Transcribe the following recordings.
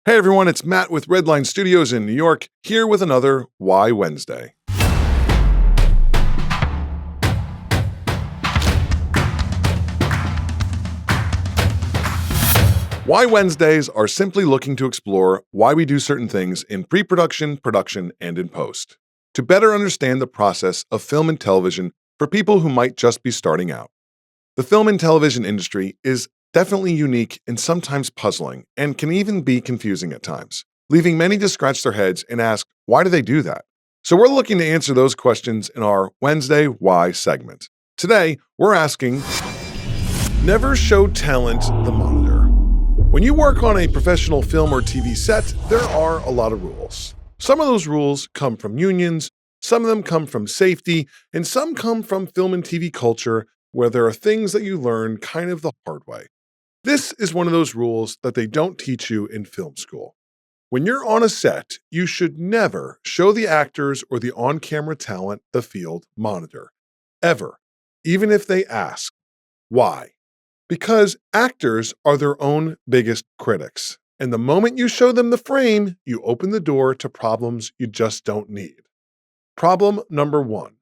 Hey everyone, it's Matt with Redline Studios in New York, here with another Why Wednesday. Why Wednesdays are simply looking to explore why we do certain things in pre-production, production, and in post, to better understand the process of film and television for people who might just be starting out. The film and television industry is definitely unique and sometimes puzzling, and can even be confusing at times, leaving many to scratch their heads and ask, why do they do that? So we're looking to answer those questions in our Wednesday Why segment. Today, we're asking, never show talent the monitor. When you work on a professional film or TV set, there are a lot of rules. Some of those rules come from unions, some of them come from safety, and some come from film and TV culture where there are things that you learn kind of the hard way. This is one of those rules that they don't teach you in film school. When you're on a set, you should never show the actors or the on-camera talent the field monitor. Ever. Even if they ask. Why? Because actors are their own biggest critics. And the moment you show them the frame, you open the door to problems you just don't need. Problem number one.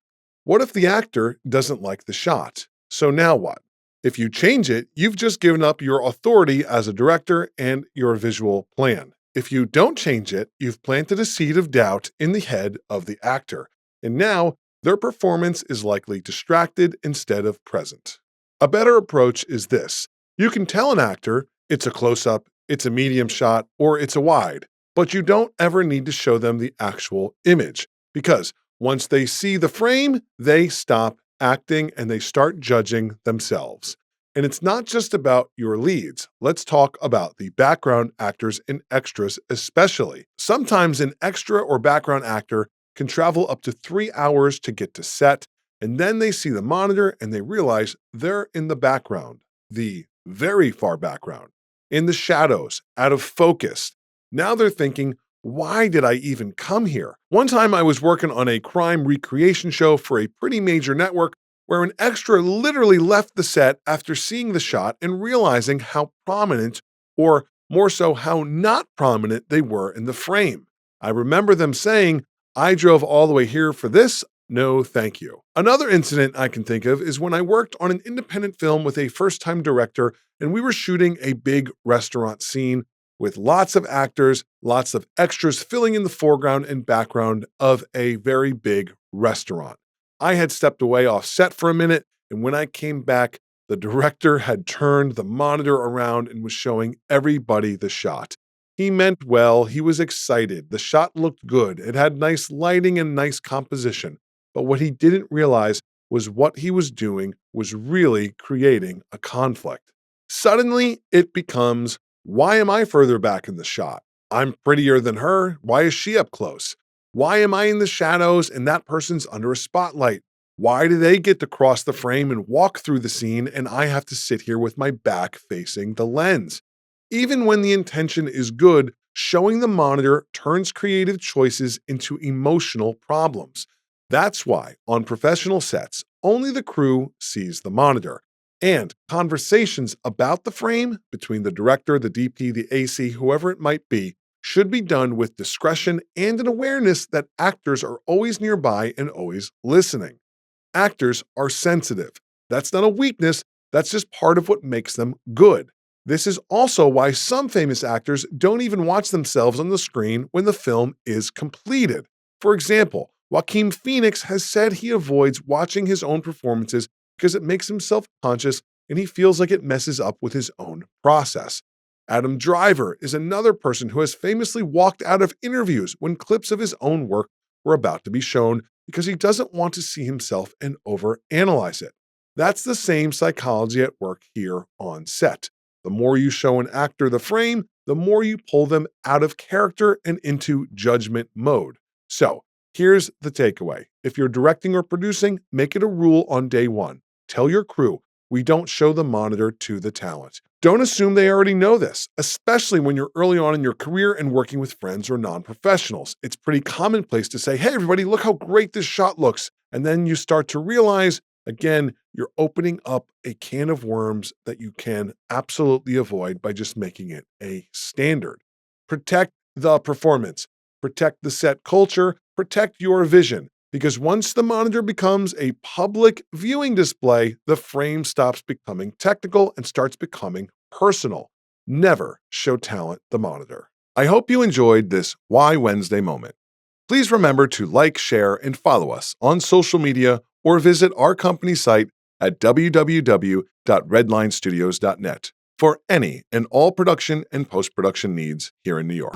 What if the actor doesn't like the shot? So now what? If you change it, you've just given up your authority as a director and your visual plan. If you don't change it, you've planted a seed of doubt in the head of the actor, and now their performance is likely distracted instead of present. A better approach is this. You can tell an actor it's a close-up, it's a medium shot, or it's a wide, but you don't ever need to show them the actual image, because once they see the frame, they stop acting and they start judging themselves. And it's not just about your leads. Let's talk about the background actors and extras especially. Sometimes an extra or background actor can travel up to 3 hours to get to set, and then they see the monitor and they realize they're in the background, the very far background, in the shadows, out of focus. Now they're thinking, why did I even come here? One time I was working on a crime recreation show for a pretty major network where an extra literally left the set after seeing the shot and realizing how prominent, or more so how not prominent, they were in the frame. I remember them saying, I drove all the way here for this. No, thank you. Another incident I can think of is when I worked on an independent film with a first-time director and we were shooting a big restaurant scene with lots of actors, lots of extras filling in the foreground and background of a very big restaurant. I had stepped away off set for a minute, and when I came back, the director had turned the monitor around and was showing everybody the shot. He meant well, he was excited, the shot looked good, it had nice lighting and nice composition, but what he didn't realize was what he was doing was really creating a conflict. Suddenly, it becomes, why am I further back in the shot? I'm prettier than her. Why is she up close? Why am I in the shadows and that person's under a spotlight? Why do they get to cross the frame and walk through the scene and I have to sit here with my back facing the lens? Even when the intention is good, showing the monitor turns creative choices into emotional problems. That's why, on professional sets, only the crew sees the monitor. And conversations about the frame between the director, the DP, the AC, whoever it might be, should be done with discretion and an awareness that actors are always nearby and always listening. Actors are sensitive. That's not a weakness, that's just part of what makes them good. This is also why some famous actors don't even watch themselves on the screen when the film is completed. For example, Joaquin Phoenix has said he avoids watching his own performances because it makes him self-conscious and he feels like it messes up with his own process. Adam Driver is another person who has famously walked out of interviews when clips of his own work were about to be shown because he doesn't want to see himself and overanalyze it. That's the same psychology at work here on set. The more you show an actor the frame, the more you pull them out of character and into judgment mode. So, here's the takeaway. If you're directing or producing, make it a rule on day one. Tell your crew, we don't show the monitor to the talent. Don't assume they already know this, especially when you're early on in your career and working with friends or non-professionals. It's pretty commonplace to say, hey, everybody, look how great this shot looks. And then you start to realize, again, you're opening up a can of worms that you can absolutely avoid by just making it a standard. Protect the performance, protect the set culture, protect your vision. Because once the monitor becomes a public viewing display, the frame stops becoming technical and starts becoming personal. Never show talent the monitor. I hope you enjoyed this Why Wednesday moment. Please remember to like, share, and follow us on social media or visit our company site at www.redlinestudios.net for any and all production and post-production needs here in New York.